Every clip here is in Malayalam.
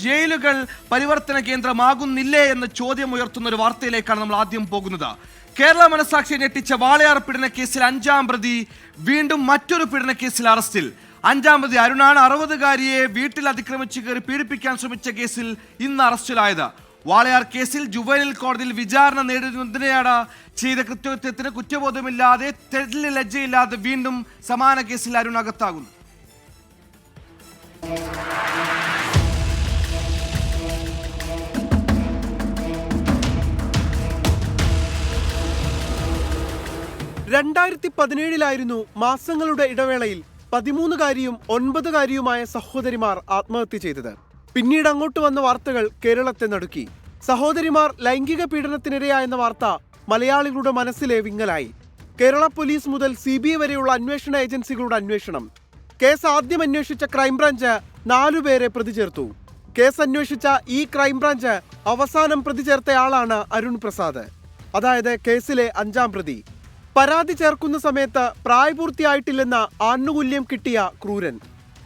ജയിലുകൾ പരിവർത്തന കേന്ദ്രമാകുന്നില്ലേ എന്ന ചോദ്യം ഉയർത്തുന്ന ഒരു വാർത്തയിലേക്കാണ് നമ്മൾ ആദ്യം പോകുന്നത്. കേരള മനസാക്ഷിയെ ഞെട്ടിച്ച വാളയാർ പീഡനക്കേസിൽ 5-ാം പ്രതി വീണ്ടും മറ്റൊരു പീഡനക്കേസിൽ അറസ്റ്റിൽ. 5-ാം പ്രതി അരുണാണ് 60-കാരിയെ വീട്ടിൽ അതിക്രമിച്ച് കയറി പീഡിപ്പിക്കാൻ ശ്രമിച്ച കേസിൽ ഇന്ന് അറസ്റ്റിലായത്. വാളയാർ കേസിൽ ജുവനൈൽ കോടതിയിൽ വിചാരണ നേരിടുന്നതിനെയാണ് ചെയ്ത കൃത്യത്തിന് കുറ്റബോധമില്ലാതെ തെല്ല് ലജ്ജയില്ലാതെ വീണ്ടും സമാന കേസിൽ അരുൺ അകത്താകുന്നു. ായിരുന്നു മാസങ്ങളുടെ ഇടവേളയിൽ 13-കാരിയും 9-കാരിയുമായ സഹോദരിമാർ ആത്മഹത്യ ചെയ്തത്. പിന്നീട് അങ്ങോട്ട് വന്ന വാർത്തകൾ കേരളത്തെ നടുക്കി. സഹോദരിമാർ ലൈംഗിക പീഡനത്തിനിരയായെന്ന വാർത്ത മലയാളികളുടെ മനസ്സിലെ വിങ്ങലായി. കേരള പോലീസ് മുതൽ CBI വരെയുള്ള അന്വേഷണ ഏജൻസികളുടെ അന്വേഷണം. കേസ് ആദ്യം അന്വേഷിച്ച ക്രൈംബ്രാഞ്ച് 4 പേരെ പ്രതി ചേർത്തു. കേസ് അന്വേഷിച്ച ഈ ക്രൈംബ്രാഞ്ച് അവസാനം പ്രതി ചേർത്തയാളാണ് അരുൺ പ്രസാദ്, അതായത് കേസിലെ 5-ാം പ്രതി. പരാതി ചേർക്കുന്ന സമയത്ത് പ്രായപൂർത്തിയായിട്ടില്ലെന്ന ആനുകൂല്യം കിട്ടിയ ക്രൂരൻ.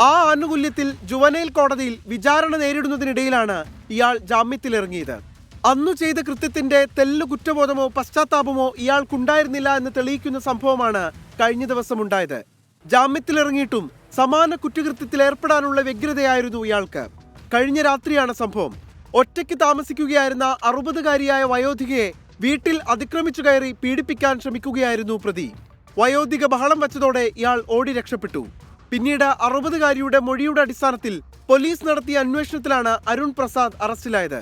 ആ ആനുകൂല്യത്തിൽ ജുവനൈൽ കോടതിയിൽ വിചാരണ നേരിടുന്നതിനിടയിലാണ് ഇയാൾ ജാമ്യത്തിലിറങ്ങിയത്. അന്നു ചെയ്ത കൃത്യത്തിന്റെ തെല്ലു കുറ്റബോധമോ പശ്ചാത്താപമോ ഇയാൾക്കുണ്ടായിരുന്നില്ല എന്ന് തെളിയിക്കുന്ന സംഭവമാണ് കഴിഞ്ഞ ദിവസം ഉണ്ടായത്. ജാമ്യത്തിലിറങ്ങിയിട്ടും സമാന കുറ്റകൃത്യത്തിൽ ഏർപ്പെടാനുള്ള വ്യഗ്രതയായിരുന്നു ഇയാൾക്ക്. കഴിഞ്ഞ രാത്രിയാണ് സംഭവം. ഒറ്റയ്ക്ക് താമസിക്കുകയായിരുന്ന 60-കാരിയായ വയോധികയെ വീട്ടിൽ അതിക്രമിച്ചു കയറി പീഡിപ്പിക്കാൻ ശ്രമിക്കുകയായിരുന്നു പ്രതി. വയോധിക ബഹളം വച്ചതോടെ ഇയാൾ ഓടി രക്ഷപ്പെട്ടു. പിന്നീട് 60-കാരിയുടെ മൊഴിയുടെ അടിസ്ഥാനത്തിൽ പോലീസ് നടത്തിയ അന്വേഷണത്തിലാണ് അരുൺ പ്രസാദ് അറസ്റ്റിലായത്.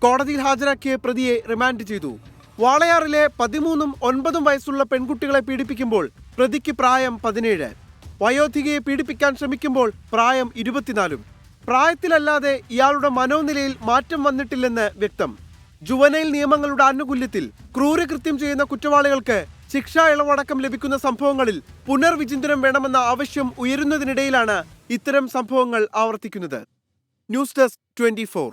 കോടതിയിൽ ഹാജരാക്കിയ പ്രതിയെ റിമാൻഡ് ചെയ്തു. വാളയാറിലെ 13ഉം 9ഉം വയസ്സുള്ള പെൺകുട്ടികളെ പീഡിപ്പിക്കുമ്പോൾ പ്രതിക്ക് പ്രായം 17. വയോധികയെ പീഡിപ്പിക്കാൻ ശ്രമിക്കുമ്പോൾ പ്രായം 24. പ്രായത്തിലല്ലാതെ ഇയാളുടെ മനോനിലയിൽ മാറ്റം വന്നിട്ടില്ലെന്ന് വ്യക്തം. ജുവനൈൽ നിയമങ്ങളുടെ ആനുകൂല്യത്തിൽ ക്രൂരകൃത്യം ചെയ്യുന്ന കുറ്റവാളികൾക്ക് ശിക്ഷാ ഇളവടക്കം ലഭിക്കുന്ന സംഭവങ്ങളിൽ പുനർവിചിന്തനം വേണമെന്ന ആവശ്യം ഉയരുന്നതിനിടയിലാണ് ഇത്തരം സംഭവങ്ങൾ ആവർത്തിക്കുന്നത്. News desk 24.